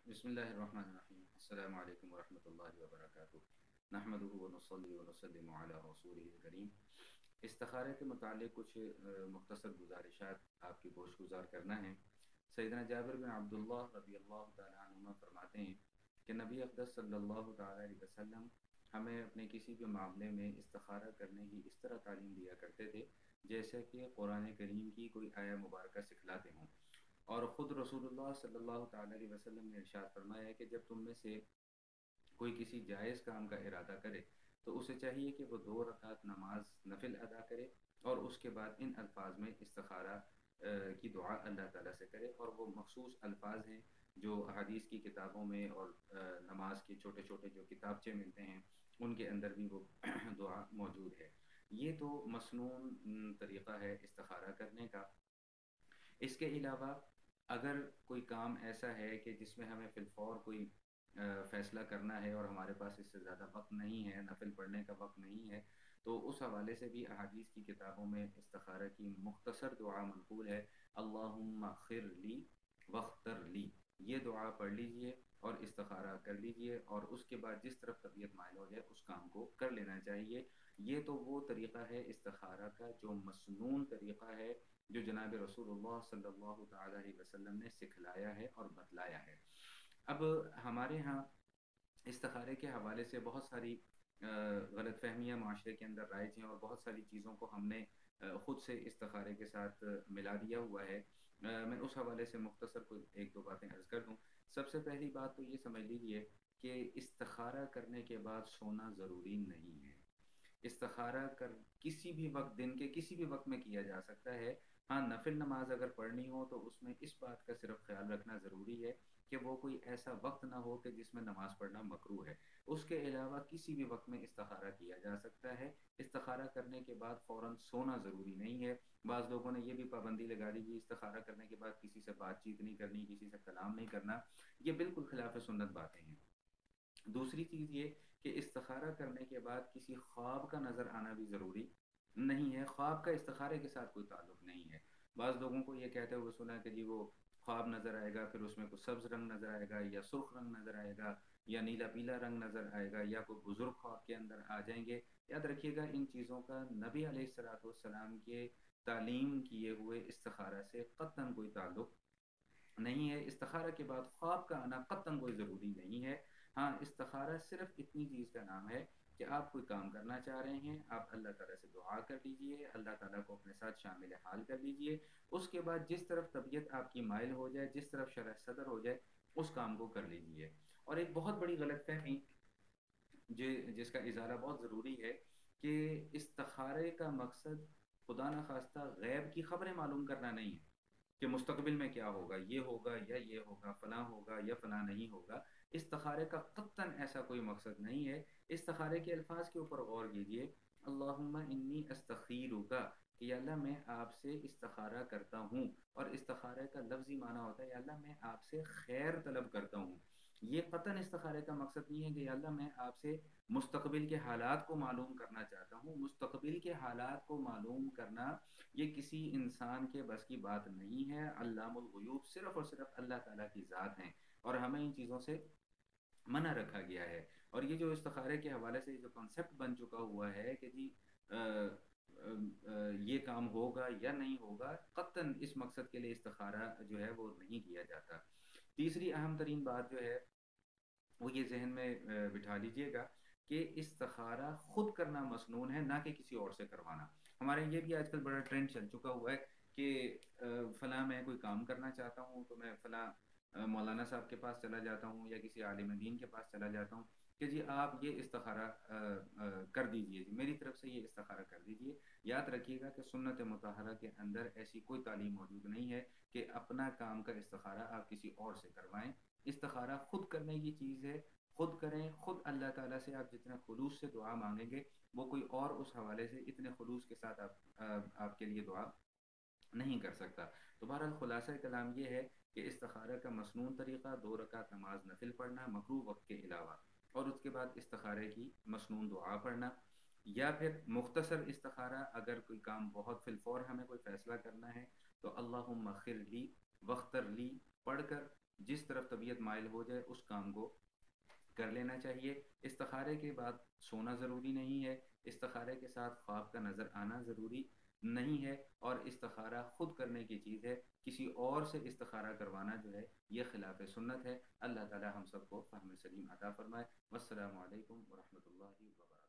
بسم اللہ الرحمن الرحیم السلام علیکم ورحمۃ اللہ وبرکاتہ نحمدہ ونصلی ونسلم علی رسولہ الکریم۔ استخارے کے متعلق کچھ مختصر گزارشات آپ کی گوش گزار کرنا ہے۔ سیدنا جابر بن عبداللہ رضی اللہ تعالیٰ عنہما فرماتے ہیں کہ نبی اقدس صلی اللہ تعالیٰ علیہ وسلم ہمیں اپنے کسی بھی معاملے میں استخارہ کرنے کی اس طرح تعلیم دیا کرتے تھے جیسے کہ قرآن کریم کی کوئی آیہ مبارکہ سکھلاتے ہوں، اور خود رسول اللہ صلی اللہ تعالیٰ علیہ وسلم نے ارشاد فرمایا ہے کہ جب تم میں سے کوئی کسی جائز کام کا ارادہ کرے تو اسے چاہیے کہ وہ 2 رکعت نماز نفل ادا کرے اور اس کے بعد ان الفاظ میں استخارہ کی دعا اللہ تعالیٰ سے کرے، اور وہ مخصوص الفاظ ہیں جو احادیث کی کتابوں میں اور نماز کے چھوٹے چھوٹے جو کتابچے ملتے ہیں ان کے اندر بھی وہ دعا موجود ہے۔ یہ تو مسنون طریقہ ہے استخارہ کرنے کا۔ اس کے علاوہ اگر کوئی کام ایسا ہے کہ جس میں ہمیں فی الفور کوئی فیصلہ کرنا ہے اور ہمارے پاس اس سے زیادہ وقت نہیں ہے، نفل پڑھنے کا وقت نہیں ہے، تو اس حوالے سے بھی احادیث کی کتابوں میں استخارہ کی مختصر دعا منقول ہے۔ اللہم اخر لی واختر لی، یہ دعا پڑھ لیجئے اور استخارہ کر لیجئے، اور اس کے بعد جس طرف طبیعت مائل ہو جائے اس کام کو کر لینا چاہیے۔ یہ تو وہ طریقہ ہے استخارہ کا جو مسنون طریقہ ہے، جو جناب رسول اللہ صلی اللہ تعالیٰ علیہ وسلم نے سکھلایا ہے اور بتلایا ہے۔ اب ہمارے ہاں استخارے کے حوالے سے بہت ساری غلط فہمیاں معاشرے کے اندر رائج ہیں، اور بہت ساری چیزوں کو ہم نے خود سے استخارے کے ساتھ ملا دیا ہوا ہے۔ میں اس حوالے سے مختصر کوئی 1 2 باتیں عرض کر دوں۔ سب سے پہلی بات تو یہ سمجھ لیجئے کہ استخارہ کرنے کے بعد سونا ضروری نہیں ہے۔ استخارہ کسی بھی وقت، دن کے کسی بھی وقت میں کیا جا سکتا ہے۔ ہاں، نفل نماز اگر پڑھنی ہو تو اس میں اس بات کا صرف خیال رکھنا ضروری ہے کہ وہ کوئی ایسا وقت نہ ہو کہ جس میں نماز پڑھنا مکروہ ہے۔ اس کے علاوہ کسی بھی وقت میں استخارہ کیا جا سکتا ہے۔ استخارہ کرنے کے بعد فوراً سونا ضروری نہیں ہے۔ بعض لوگوں نے یہ بھی پابندی لگا دی کہ استخارہ کرنے کے بعد کسی سے بات چیت نہیں کرنی، کسی سے کلام نہیں کرنا۔ یہ بالکل خلاف سنت باتیں ہیں۔ دوسری چیز یہ کہ استخارہ کرنے کے بعد کسی خواب کا نظر آنا بھی ضروری نہیں ہے۔ خواب کا استخارے کے ساتھ کوئی تعلق نہیں ہے۔ بعض لوگوں کو یہ کہتے ہوئے سنا کہ جی وہ خواب نظر آئے گا، پھر اس میں کوئی سبز رنگ نظر آئے گا، یا سرخ رنگ نظر آئے گا، یا نیلا پیلا رنگ نظر آئے گا، یا کوئی بزرگ خواب کے اندر آ جائیں گے۔ یاد رکھیے گا ان چیزوں کا نبی علیہ الصلوۃ والسلام کے تعلیم کیے ہوئے استخارہ سے قطعاً کوئی تعلق نہیں ہے۔ استخارہ کے بعد خواب کا آنا قطعاً کوئی ضروری نہیں ہے۔ ہاں، استخارہ صرف اتنی چیز کا نام ہے کہ آپ کوئی کام کرنا چاہ رہے ہیں، آپ اللہ تعالیٰ سے دعا کر لیجئے، اللہ تعالیٰ کو اپنے ساتھ شامل حال کر لیجئے۔ اس کے بعد جس طرف طبیعت آپ کی مائل ہو جائے، جس طرف شرح صدر ہو جائے، اس کام کو کر لیجئے۔ اور ایک بہت بڑی غلط فہمی جس کا ازالہ بہت ضروری ہے کہ استخارے کا مقصد خدا نخواستہ غیب کی خبریں معلوم کرنا نہیں ہے کہ مستقبل میں کیا ہوگا، یہ ہوگا یا یہ ہوگا، فلاں ہوگا یا فلاں نہیں ہوگا۔ استخارے کا قطعاً ایسا کوئی مقصد نہیں ہے۔ استخارے کے الفاظ کے اوپر غور کیجئے۔ اللہم انی استخیرک، کہ یا اللہ میں آپ سے استخارہ کرتا ہوں، اور استخارے کا لفظی معنی ہوتا ہے یا اللہ میں آپ سے خیر طلب کرتا ہوں۔ یہ قطعاً استخارے کا مقصد نہیں ہے کہ یا اللہ میں آپ سے مستقبل کے حالات کو معلوم کرنا چاہتا ہوں۔ مستقبل کے حالات کو معلوم کرنا یہ کسی انسان کے بس کی بات نہیں ہے۔ علام الغیوب صرف اور صرف اللہ تعالیٰ کی ذات ہیں، اور ہمیں ان چیزوں سے منع رکھا گیا ہے۔ اور یہ جو استخارے کے حوالے سے جو کنسپٹ بن چکا ہوا ہے کہ جی یہ کام ہوگا یا نہیں ہوگا، قطعاً اس مقصد کے لیے استخارہ جو ہے وہ نہیں کیا جاتا۔ تیسری اہم ترین بات جو ہے وہ یہ ذہن میں بٹھا لیجئے گا کہ استخارہ خود کرنا مسنون ہے، نہ کہ کسی اور سے کروانا۔ ہمارے یہ بھی آج کل بڑا ٹرینڈ چل چکا ہوا ہے کہ فلاں میں کوئی کام کرنا چاہتا ہوں تو میں فلاں مولانا صاحب کے پاس چلا جاتا ہوں یا کسی عالم دین کے پاس چلا جاتا ہوں کہ جی آپ یہ استخارہ کر دیجئے، جی میری طرف سے یہ استخارہ کر دیجئے۔ یاد رکھیے گا کہ سنت مطہرہ کے اندر ایسی کوئی تعلیم موجود نہیں ہے کہ اپنا کام کا استخارہ آپ کسی اور سے کروائیں۔ استخارہ خود کرنے کی چیز ہے، خود کریں۔ خود اللہ تعالیٰ سے آپ جتنے خلوص سے دعا مانگیں گے، وہ کوئی اور اس حوالے سے اتنے خلوص کے ساتھ آپ کے لیے دعا نہیں کر سکتا۔ تو بہرحال خلاصہ کلام یہ ہے کہ استخارہ کا مسنون طریقہ 2 رکعت نماز نفل پڑھنا مکروہ وقت کے علاوہ، اور اس کے بعد استخارے کی مسنون دعا پڑھنا، یا پھر مختصر استخارہ اگر کوئی کام بہت فی الفور ہمیں کوئی فیصلہ کرنا ہے تو اللہم اخر لی واختر لی پڑھ کر جس طرف طبیعت مائل ہو جائے اس کام کو کر لینا چاہیے. استخارے کے بعد سونا ضروری نہیں ہے، استخارے کے ساتھ خواب کا نظر آنا ضروری نہیں ہے، اور استخارہ خود کرنے کی چیز ہے. کسی اور سے استخارہ کروانا جو ہے یہ خلاف سنت ہے. اللہ تعالی ہم سب کو فہم سلیم عطا فرمائے. والسلام علیکم ورحمۃ اللہ وبرکاتہ.